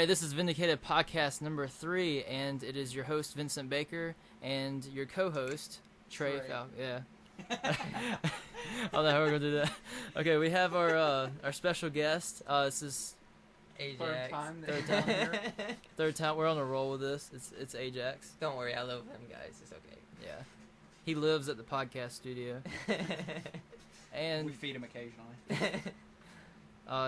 Alright, this is Vindicated podcast number 3, and it is your host, Vincent Baker, and your co-host, Trey. Yeah. I don't know how we're going to do that. Okay, we have our special guest. This is Ajax. Third time. We're on a roll with this. It's Ajax. Don't worry, I love him, guys. It's okay. Yeah. He lives at the podcast studio. And we feed him occasionally.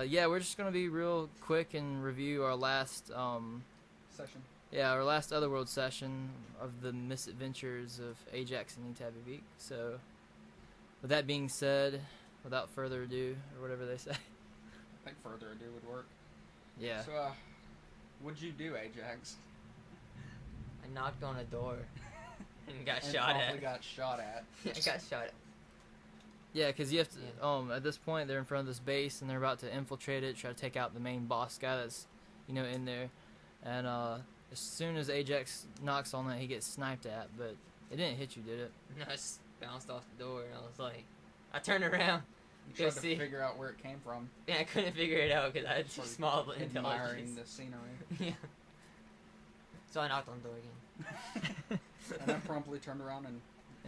yeah, we're just going to be real quick and review our last session. Yeah, our last Otherworld session of the Misadventures of Ajax and Etaviveec. So, with that being said, without further ado, or whatever they say. I think further ado would work. Yeah. So, what'd you do, Ajax? I knocked on a door and got and shot at. got shot at. I got shot at. Yeah, because you have to, at this point, they're in front of this base, and they're about to infiltrate it, try to take out the main boss guy that's, in there. And, as soon as Ajax knocks on that, he gets sniped at, but it didn't hit you, did it? No, I just bounced off the door, and I was like, I turned around. You tried to figure out where it came from. Yeah, I couldn't figure it out, because I had Sort of small admiring intelligence. the scenery. Yeah. So I knocked on the door again. And I promptly turned around and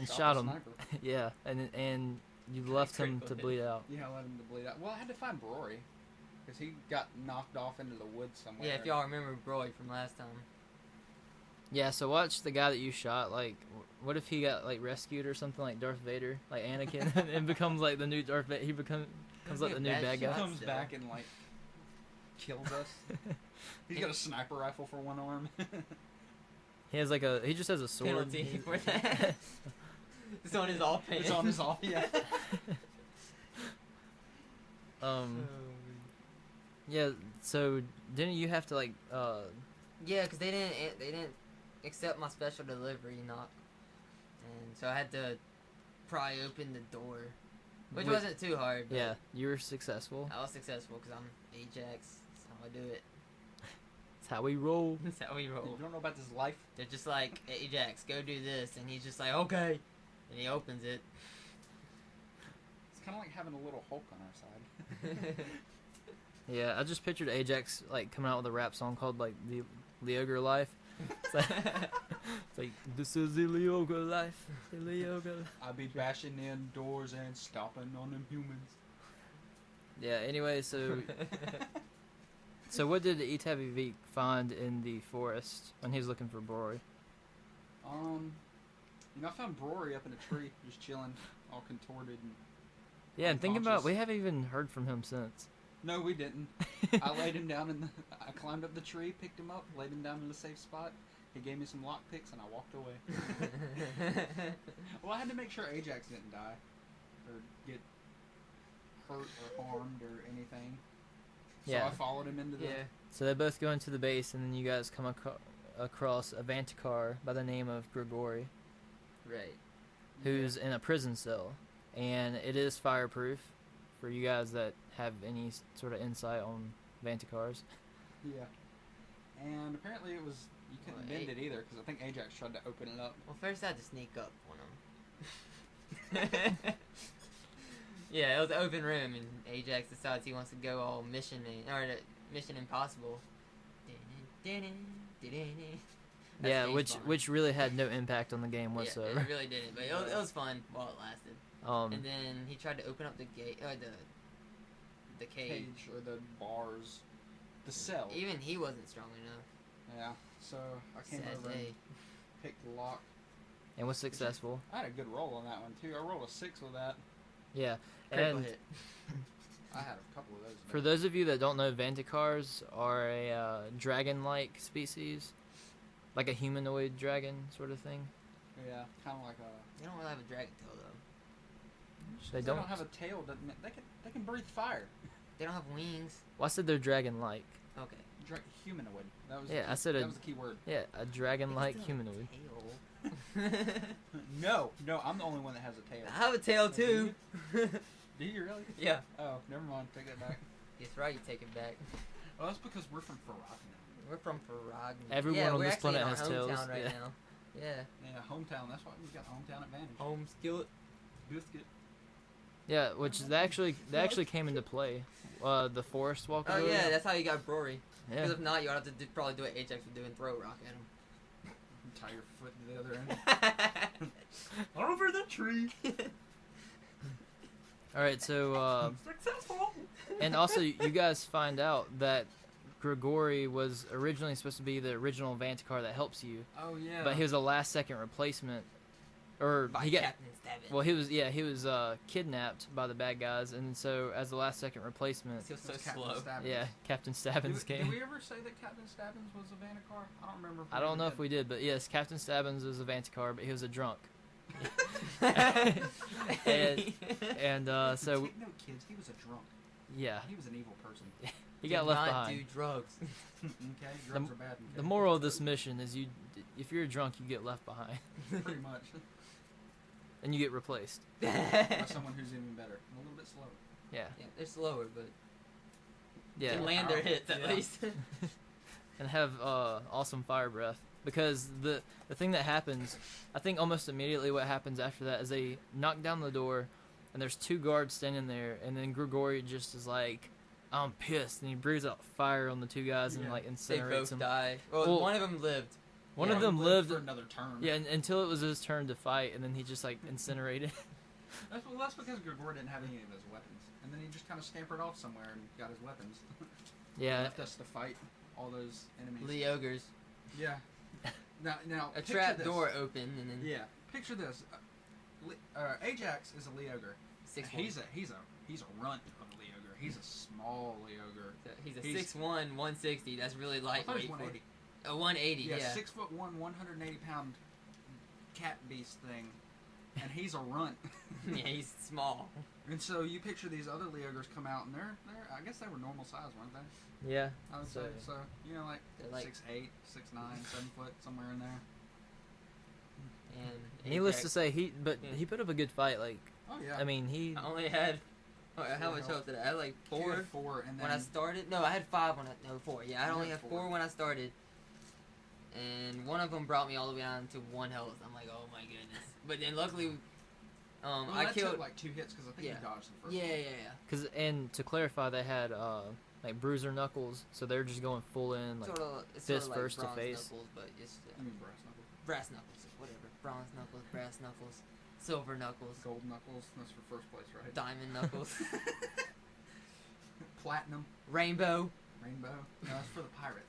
shot the him. sniper. Yeah, and you left him to bleed out. Yeah, I let him to bleed out. Well, I had to find Rory, because he got knocked off into the woods somewhere. Yeah, if y'all remember Brill from last time. Yeah, so watch the guy that you shot, like, what if he got, like, rescued or something like Darth Vader, like Anakin, and becomes, like, the new Darth Vader, he becomes, like, the new bad guy? He comes back and, like, kills us. He's got a sniper rifle for one arm. He has, like, he just has a sword. Penalty for that. It's on his off pants. It's on his off, yeah. Yeah, so didn't you have to, like, Yeah, because they didn't accept my special delivery knock, and so I had to pry open the door, which wasn't too hard. But yeah, you were successful. I was successful because I'm Ajax. That's how I do it. That's how we roll. That's how we roll. You don't know about this life? They're just like, Ajax, go do this, and he's just like, okay, and he opens it. It's kind of like having a little Hulk on our side. Yeah, I just pictured Ajax, like, coming out with a rap song called, like, the Ogre Life. It's like, this is the Ogre Life. The Ogre Life. I be bashing in doors and stomping on them humans. Yeah, anyway, so what did Etaviveec find in the forest when he was looking for Brory? I found Brory up in a tree, just chilling, all contorted and yeah, and thinking about, unconscious. we haven't even heard from him since. No, we didn't. I laid him down I climbed up the tree, picked him up, laid him down in a safe spot. He gave me some lockpicks, and I walked away. Well, I had to make sure Ajax didn't die, or get hurt or harmed or anything. So Yeah. I followed him into the... Yeah. So they both go into the base, and then you guys come across a Vanticar by the name of Grigori, Right. who's in a prison cell, and it is fireproof for you guys that have any sort of insight on Vanticars. Yeah. And apparently it was... You couldn't bend it either, because I think Ajax tried to open it up. Well, first I had to sneak up on him. Yeah, it was an open room, and Ajax decides he wants to go all Mission Impossible. Yeah, which really had no impact on the game whatsoever. Yeah, it really didn't, but it was fun while it lasted. And then he tried to open up the gate, or the cage. Or the bars. The cell. Even he wasn't strong enough. Yeah, so I came over and picked the lock. And was successful. I had a good roll on that one, too. I rolled a 6 with that. Yeah, Critical and hit. I had a couple of those. For those of you that don't know, Vanticars are a dragon-like species. Like a humanoid dragon sort of thing. Yeah, kind of like a... They don't really have a dragon tail, though. They don't have a tail. Doesn't mean they can breathe fire. They don't have wings. Well, I said they're dragon-like. Okay. Humanoid. That was I said that was the key word. Yeah, a dragon-like humanoid. No, I'm the only one that has a tail. I have a tail too. Do you really? Yeah. Oh, never mind. Take that back. That's right. You take it back. Oh, that's because we're from Faragna. We're from Faragna. Everyone on this planet has tails. Right now. Yeah. Yeah, hometown. That's why we've got hometown advantage. Home skillet. Biscuit. Yeah, which they actually came into play. The forest walker. Oh yeah, that's how you got Brory. Yeah. Because if not, you would have to probably do what Ajax would do and throw a rock at him. Tie your foot to the other end. Over the tree. All right, so Successful. and also you guys find out that Grigori was originally supposed to be the original Vanticar that helps you, Oh yeah. but he was a last-second replacement, or By he got. Captain Stabbin. Well, he was kidnapped by the bad guys, and so as the last-second replacement, He was so It was Captain slow. Stabbins. yeah, Captain Stabbins Did came. we ever say that Captain Stabbins was a Vanticar? I don't remember. I don't know if we did, but yes, Captain Stabbins was a Vanticar, but he was a drunk. and so No, kids, he was a drunk. yeah, He was an evil person. he got left not behind. do drugs. Okay, drugs are bad. The moral of this mission is if you're drunk, you get left behind, Pretty much. and you get replaced. By someone who's even better. And a little bit slower. Yeah, Yeah, they're slower, but yeah, can land their hits at Yeah. least. and have awesome fire breath. Because the thing that happens, I think almost immediately what happens after that is they knock down the door, and there's 2 guards standing there, and then Grigori just is like, I'm pissed, and he breathes out fire on the 2 guys and Yeah. like They incinerates both them. die. Well, Well, one of them lived. One Yeah. of them lived, for another term. yeah, until it was his turn to fight, and then he just like incinerated. That's because Grigor didn't have any of his weapons, and then he just kind of scampered off somewhere and got his weapons. Yeah, Left us to fight all those enemies. Lee Ogres. Yeah. Now A picture trap this. door opened, and then Yeah. Picture this. Ajax is a Lee Ogre. 6'1". He's a runt of a Lee Ogre. He's a small Lee Ogre. He's a he's- 6'1", 160. That's really I thought he lightweight. was 180. A 180, Yeah, yeah. 6'1", 180-pound cat beast thing, and he's a runt. Yeah, he's small. And so you picture these other Lee Ogres come out, and they're I guess they were normal size, weren't they? yeah. I would say so. You know, like They're like 6'8", 6'9", 7 foot, somewhere in there. and Needless Ajax- to say, he put up a good fight. Like, Oh yeah. I mean, he I only had how much health. health did I had? Like You 4 had 4, and then when I started. No, I had 5 when I 4. Yeah, I You only had had 4. 4 when I started. And one of them brought me all the way down to 1 health. I'm like, oh my goodness. But then luckily, well, I that killed. took like 2 hits because I think Yeah. you dodged the first. Yeah. Cause and to clarify, they had like bruiser knuckles, so they're just going full in like. It's fist like first to bronze face. Knuckles, but just I mean brass knuckles, brass knuckles, whatever. Bronze knuckles, brass knuckles, silver knuckles, gold knuckles. That's for first place, right? diamond knuckles, Platinum, rainbow. rainbow. No, that's for the pirate.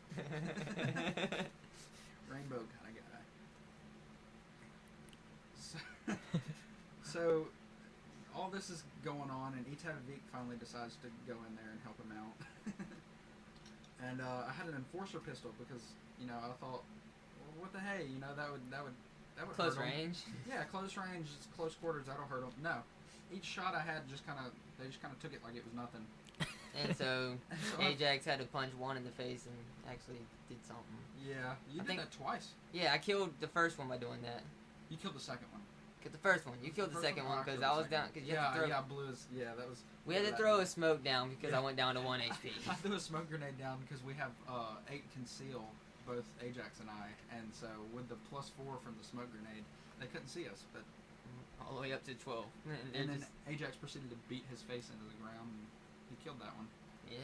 Rainbow kind of guy. So all this is going on, and Etaviveec finally decides to go in there and help him out. And I had an enforcer pistol because I thought, well, what the hey, that would Close hurt 'em. range. Yeah, close range, it's close quarters. That'll hurt them. No, each shot I had they just kind of took it like it was nothing. And so And so I- Ajax had to punch one in the face and actually did something. yeah, you I did think- that twice. Yeah, I killed the first one by doing that. You killed the second one. Killed the first one. You killed the First second one, one because killed I the was second down. one. Because you have to throw. Yeah, blue is that was. We had to that throw a was- smoke down because I went down to 1 HP. I threw a smoke grenade down because we have 8 conceal, both Ajax and I, and so with the +4 from the smoke grenade, they couldn't see us. But All the way up to 12. and then Ajax proceeded to beat his face into the ground, and he killed that one. Yeah.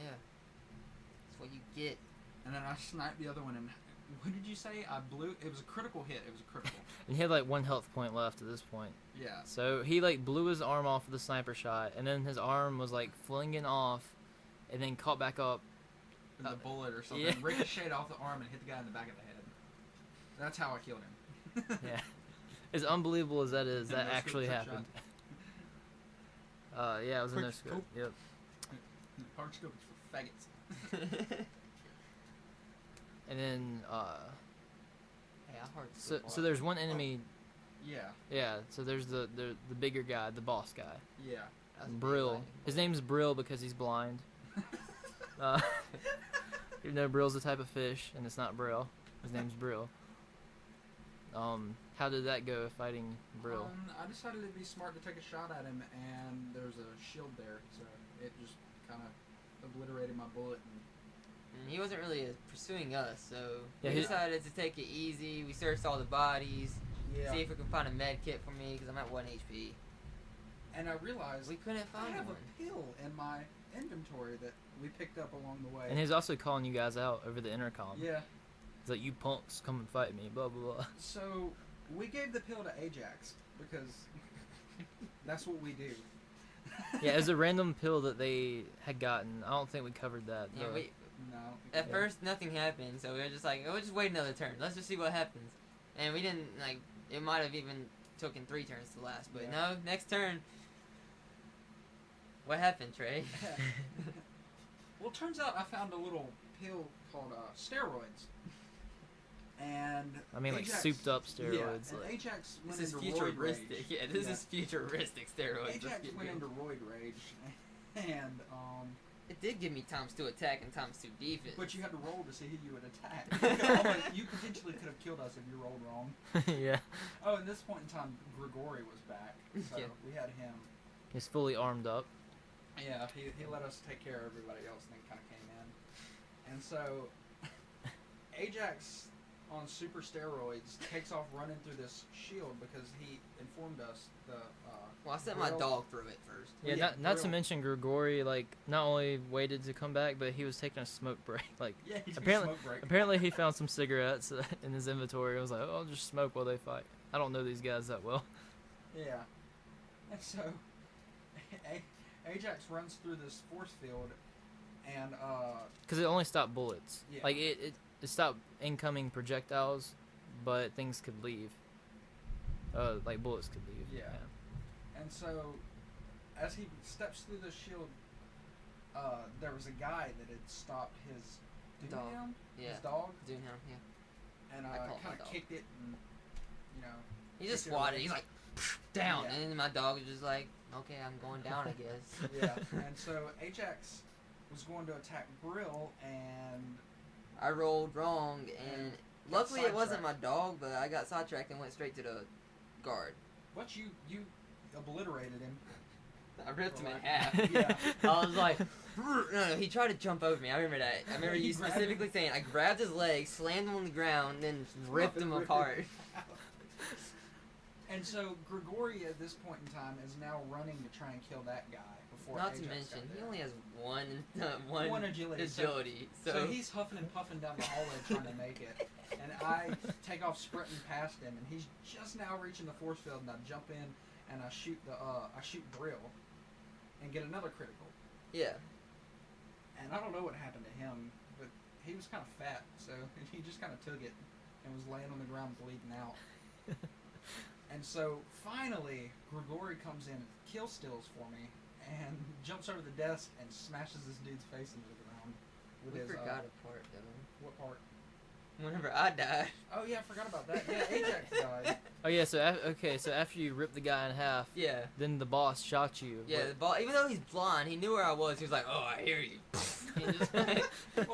That's what you get. And then I sniped the other one, and what did you say? I blew. It was a critical hit. It was a critical. And he had like 1 health point left at this point. Yeah. So he like blew his arm off with a sniper shot, and then his arm was like flinging off, and then caught back up. And the bullet or something yeah. ricocheted off the arm and hit the guy in the back of the head. That's how I killed him. Yeah. As unbelievable as that is, that No-scope actually trick happened. Yeah, it was a Quick no scope. scope. Yep. Hard scope is for faggots. And then Yeah, hard to so scope so there's one enemy. Yeah. Yeah. So there's the bigger guy, the boss guy, Yeah. That was a big Brill. lightning His bolt. name's Brill because he's blind. Even though Brill's a type of fish, and it's not Brill. His name's Brill. How did that go fighting Brill? I decided it'd be smart to take a shot at him, and there's a shield there, so it just kind of obliterated my bullet. And he wasn't really pursuing us, so Yeah, we he- decided to take it easy. We searched all the bodies, Yeah. see if we could find a med kit for me because I'm at 1 HP. And I realized We couldn't I find have one. a pill in my inventory that we picked up along the way. And he's also calling you guys out over the intercom. Yeah. He's like, you punks, come and fight me, blah, blah, blah. So, we gave the pill to Ajax, because that's what we do. Yeah, it was a random pill that they had gotten. I don't think we covered that. Yeah, though. No. At first, nothing happened, so we were just like, we'll just wait another turn. Let's just see what happens. And we didn't, like, it might have even taken 3 turns to last, but no, next turn. What happened, Trey? Well, it turns out I found a little pill called steroids. And I mean, like, Ajax, souped up steroids. Yeah, like. and Ajax went This is into roid rage. futuristic. Yeah, this is futuristic steroids. Ajax went into roid rage, and it did give me ×2 attack and ×2 defense. but you had to roll to see who you would attack. You potentially could have killed us if you rolled wrong. Yeah. Oh, at this point in time, Grigori was back, so Yeah. we had him. He's fully armed up. Yeah, he let us take care of everybody else, and then kind of came in. And so, Ajax, on super steroids, takes off running through this shield because he informed us Well, I sent my Brill- dog through it first. Yeah, Yeah, not to Brill. mention Grigori, like, not only waited to come back, but he was taking a smoke break. Like, Yeah, he took apparently- a smoke break. apparently he found some cigarettes in his inventory. I was like, oh, I'll just smoke while they fight. I don't know these guys that well. Yeah. And so, Ajax runs through this force field, and Because it only stopped bullets. Yeah. Like, it stopped incoming projectiles, but things could leave. Like, bullets could leave. Yeah. And so, as he steps through the shield, there was a guy that had stopped his Dog. Doonhound? Yeah. His dog, Doonhound, yeah. and I call him kind my of dog. kicked it, and He just kicked it swatted. away. He's like, down. Yeah. And then my dog was just like, okay, I'm going down, I guess. Yeah. And so Ajax was going to attack Brill, and I rolled wrong, and got luckily it wasn't my sidetracked. dog, but I got sidetracked and went straight to the guard. but you obliterated him. I ripped him in Right. half. Yeah. I was like, no, he tried to jump over me. I remember that. I remember You you grabbed specifically him. saying, I grabbed his leg, slammed him on the ground, then ripped him Ripped apart. out. And so Grigori at this point in time is now running to try and kill that guy before Not to Ajax mention, got he there. only has one One agility. agility. So he's huffing and puffing down the hallway trying to make it, and I take off sprinting past him, and he's just now reaching the force field, and I jump in and I shoot Brill, and get another critical. yeah. And I don't know what happened to him, but he was kind of fat, so he just kind of took it and was laying on the ground bleeding out. And so finally, Grigori comes in, kill steals for me, and jumps over the desk and smashes this dude's face into the ground. With We his, forgot a part, though. what part? Whenever I died. Oh yeah, I forgot about that. Yeah, Ajax died. Oh, yeah, so after you ripped the guy in half, Yeah. then the boss shot you. Yeah, but- the ball, even though he's blind, he knew where I was. He was like, oh, I hear you. He just, Well,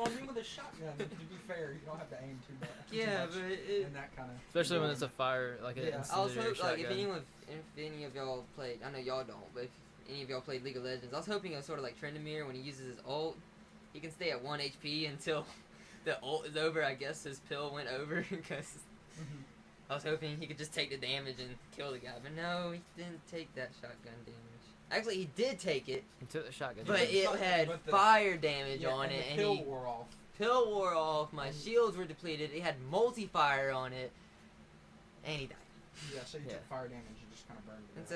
I mean, with a shotgun, to be fair, you don't have to aim too much. yeah, but it, And that kind of. Especially when it's a fire, like an Yeah. I was incendiary hoping, like, shotgun. if any of y'all played, I know y'all don't, but if any of y'all played League of Legends, I was hoping it was sort of like Trendemir when he uses his ult, he can stay at 1 HP until the ult is over. I guess his pill went over because I was hoping he could just take the damage and kill the guy, but no, he didn't take that shotgun damage. Actually, he did take it, He took the shotgun. but took the it shotgun, had but the- fire damage Yeah, on and it, the and pill he wore off. pill wore off. My And- shields were depleted. It had multi-fire on it, and he died. Yeah, so you Yeah. took fire damage and just kind of burned And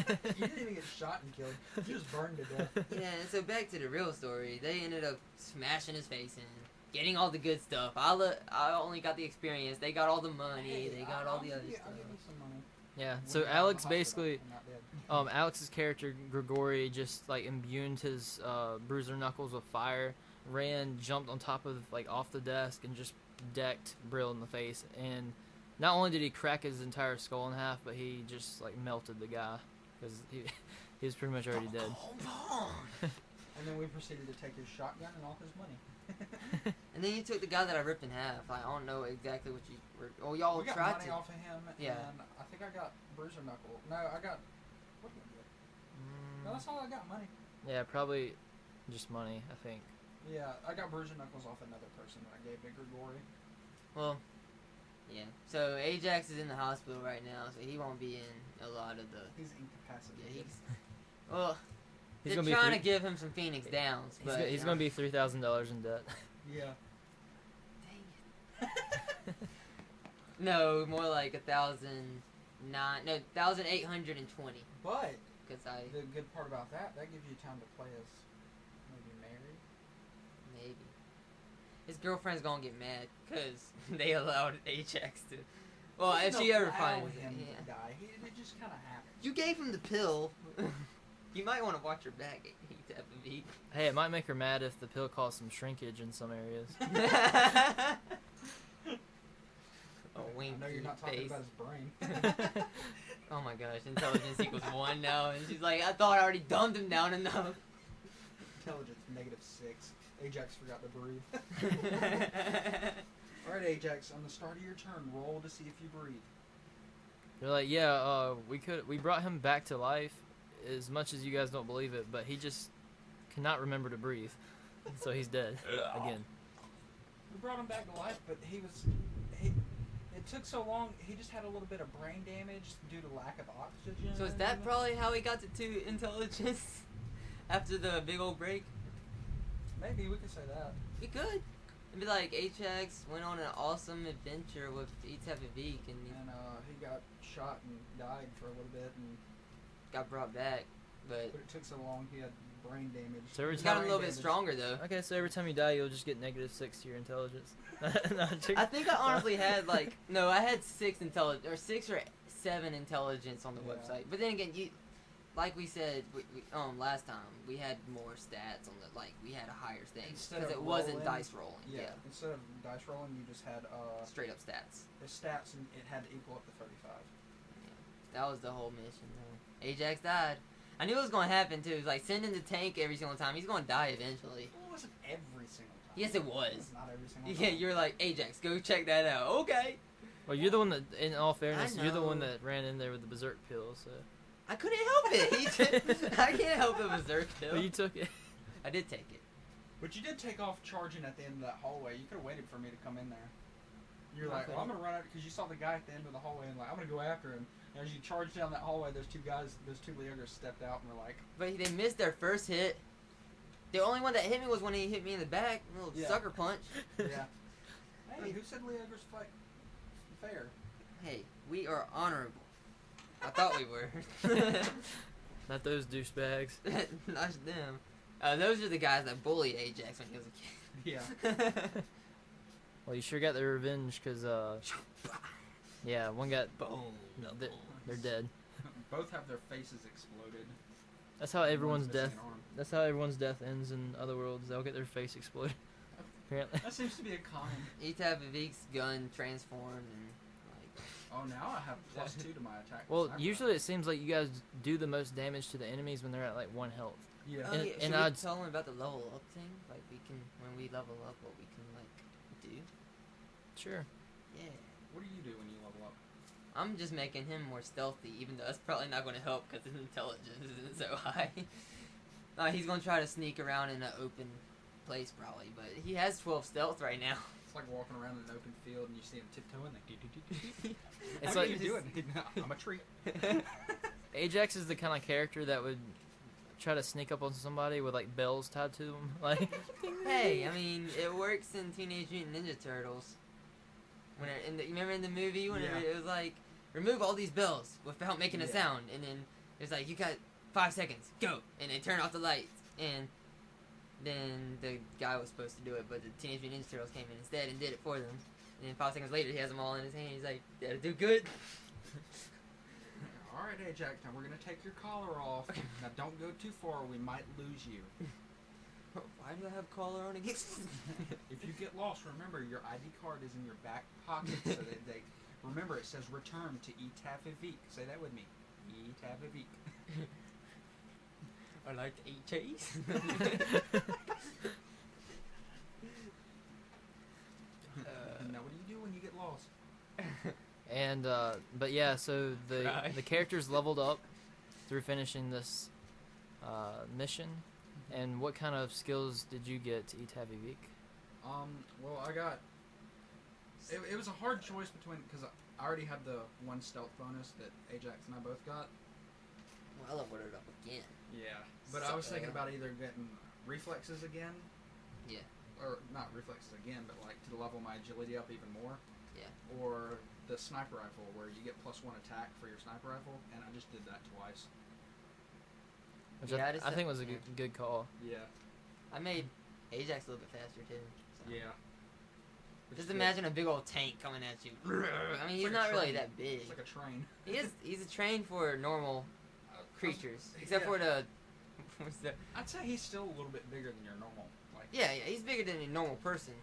to death. so, You didn't even get shot and killed. You just burned to death. yeah, and so back to the real story. They ended up smashing his face in, getting all the good stuff. I only got the experience. They got all the money. Hey, They got I'll all the give other you- stuff. I'll give you some money. Yeah, When so you're out in the Alex hospital basically, and not dead. Alex's character, Grigori, just, like, imbued his bruiser knuckles with fire, ran, jumped on top of, like, off the desk, and just decked Brill in the face. And not only did he crack his entire skull in half, but he just, like, melted the guy, because he was pretty much already dead. And then we proceeded to take his shotgun and all his money. And then you took the guy that I ripped in half. I don't know exactly what you were. Oh, y'all We got tried money to. off of him, Yeah. and I think I got Bruiser Knuckle. No, I got. What did I get? No, that's all I got. Money. Yeah, probably just money, I think. Yeah, I got Bruiser Knuckles off another person that I gave to Grigori. Well, yeah. So Ajax is in the hospital right now, so he won't be in a lot of the. He's Yeah, incapacitated. he's. Well, He's They're gonna be trying to give him some Phoenix Downs, but he's gonna be $3,000 in debt. Yeah. Dang it. No, more like 1,820. But Because the good part about that gives you time to play as maybe Mary. maybe his girlfriend's gonna get mad because they allowed Ajax to. Well, if she ever finds him it, to die, it just kind of happens. You gave him the pill. You might want to watch your back, Etaviveec. Hey, it might make her mad if the pill caused some shrinkage in some areas. Oh, wink. I know you're not talking face. about his brain. Oh my gosh, intelligence equals 1 now, and she's like, I thought I already dumbed him down enough. Intelligence -6. Ajax forgot to breathe. Alright, Ajax, on the start of your turn, roll to see if you breathe. They're like, yeah, we brought him back to life, as much as you guys don't believe it, but he just cannot remember to breathe, so he's dead again. We brought him back to life, but it took so long. He just had a little bit of brain damage due to lack of oxygen. So is that probably how he got to 2 intelligence after the big old break? Maybe we could say that. We could. It'd be like Ajax went on an awesome adventure with Etaviveec and he got shot and died for a little bit, and got brought back, but it took so long. He had brain damage. So every he got a time, little bit stronger though. okay, so every time you die, you'll just get -6 to your intelligence. I think I honestly had I had 6 intelligence or 6 or 7 intelligence on the Yeah. website. But then again, like we said, we last time we had more stats on we had a higher thing Instead because of it wasn't rolling- dice rolling. Yeah. Instead of dice rolling, you just had Straight up stats. the stats, and it had to equal up to 35. That was the whole mission though. Ajax died. I knew it was going to happen too. It was like send in the tank every single time. He's going to die eventually. Well, it wasn't every single time. Yes, it was. It's not every single Yeah, time. you're like, Ajax, go check that out. Okay. Well, you're the one that, in all fairness, I you're the one know. that ran in there with the berserk pill, so. I couldn't help it. I can't help the berserk pill. Well, you took it. I did take it. But you did take off charging at the end of that hallway. You could have waited for me to come in there. You're like, well, I'm going to run out, because you saw the guy at the end of the hallway, and I'm going to go after him. And as you charged down that hallway, those 2 Leogers stepped out and were like... But they missed their first hit. The only one that hit me was when he hit me in the back. A little sucker punch. Yeah. Hey, who said Leogers fight fair? Hey, we are honorable. I thought we were. Not those douchebags. Not them. Those are the guys that bullied Ajax when he was a Yeah. kid. Well, you sure got their revenge, because, yeah, one got... Boom. They're dead. Both have their faces exploded. That's how everyone's One's missing death... an arm. That's how everyone's death ends in other worlds. They'll get their face exploded. Apparently. That seems to be a common... Etaviveec's gun transformed and Oh, now I have +2 to my attack. Well, Sniper usually rifle. it seems like you guys do the most damage to the enemies when they're at, 1 health. Yeah. Oh, And- yeah. and Should we I'd- tell them about the level up thing? Like we can, when we level up, what we can do? Sure. Yeah. What do you do when you level up? I'm just making him more stealthy, even though that's probably not going to help because his intelligence isn't so high. He's going to try to sneak around in an open place probably, but he has 12 stealth right now. It's like walking around in an open field and you see him tiptoeing like... It's How like- are you doing? I'm a tree. Ajax is the kind of character that would try to sneak up on somebody with, bells tied to them. Hey, I mean, it works in Teenage Mutant Ninja Turtles. When you remember in the movie when Yeah. it was like, remove all these bells without making a Yeah. sound, and then it's like, you got 5 seconds, go, and they turn off the lights, and then the guy was supposed to do it, but the Teenage Mutant Ninja Turtles came in instead and did it for them. And then 5 seconds later, he has them all in his hand. He's like, "Did I do good?" All right, Ajax, now we're going to take your collar off. Now don't go too far or we might lose you. Why do I have collar on again? If you get lost, remember your ID card is in your back pocket. So that they remember it says return to Etaviveec. Say that with me. Etaviveec. I like to eat cheese. Now what do you do when you get lost? And, but yeah, so Cry. the characters leveled up through finishing this mission. And what kind of skills did you get to Etaviveec? Well, I got... It was a hard choice between... Because I already had the 1 stealth bonus that Ajax and I both got. Well, I leveled it up again. Yeah, but I was thinking So- about either getting reflexes again. Yeah. Or not reflexes again, but like to level my agility up even more. Yeah. Or the sniper rifle, where you get +1 attack for your sniper rifle, and I just did that twice. Which Yeah, I think was a good call. Yeah. I made Ajax a little bit faster too. So. Yeah. Which Just is imagine a big old tank coming at you. I mean, It's he's like a not really train. that big. It's like a train. He's a train for normal creatures, except yeah. for the. What's the? I'd say he's still a little bit bigger than your normal. Like. Yeah, he's bigger than a normal person,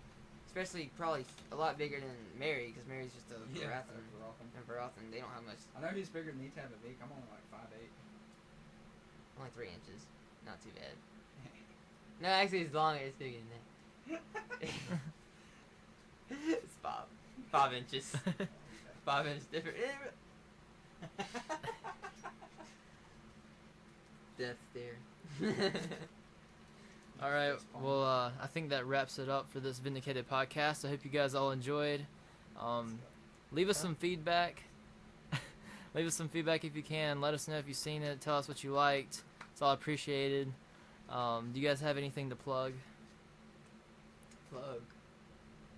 especially probably a lot bigger than Mary, because Mary's just a Varathan. And Varathan, they don't have much. I know he's bigger than Etaviveec. I'm only like 5'8". Only 3 inches, not too bad. No, actually, it's longer. It's bigger than that. It's 5 inches. 5 inches different. Death stare. All right. Well, I think that wraps it up for this Vindicated podcast. I hope you guys all enjoyed. Leave us some feedback. Leave us some feedback if you can. Let us know if you've seen it. Tell us what you liked. It's all appreciated. Do you guys have anything to plug? Plug.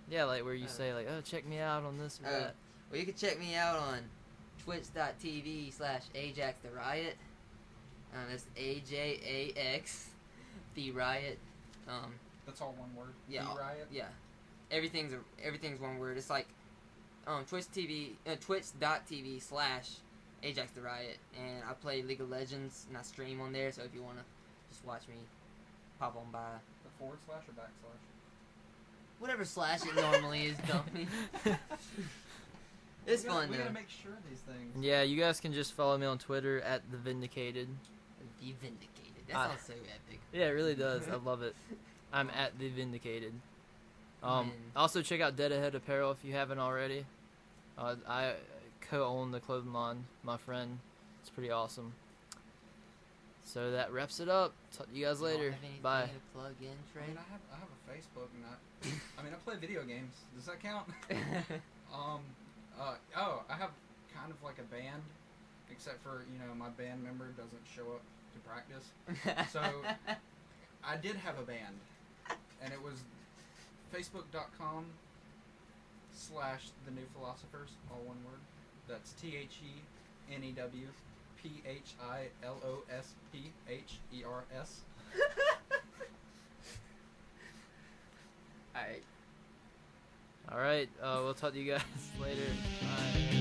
Yeah, like where you say like, oh, check me out on this or that. Well, you can check me out on twitch.tv/Ajax the Riot. That's AJAX the Riot. That's all one word. Yeah. The Riot. Yeah. Everything's one word. It's like twitch.tv/Ajax the Riot, and I play League of Legends and I stream on there. So if you wanna just watch me, pop on by. The / or /? Whatever slash it normally is, dummy. It's fun We though. gotta make sure of these things. Yeah, you guys can just follow me on Twitter at the Vindicated. The Vindicated. That sounds so epic. Yeah, it really does. I love it. I'm at the Vindicated. Man. Also check out Dead Ahead Apparel if you haven't already. I co-own the clothing line. My friend, it's pretty awesome. So that wraps it up. Talk to you guys You don't later. have anything Bye. to plug in, Trey? I mean, I have a Facebook, and I mean, I play video games. Does that count? I have kind of like a band, except for my band member doesn't show up to practice. So I did have a band, and it was facebook.com/The New Philosophers, all one word. That's TheNewPhilosophers. Alright. All right. We'll talk to you guys later. Bye.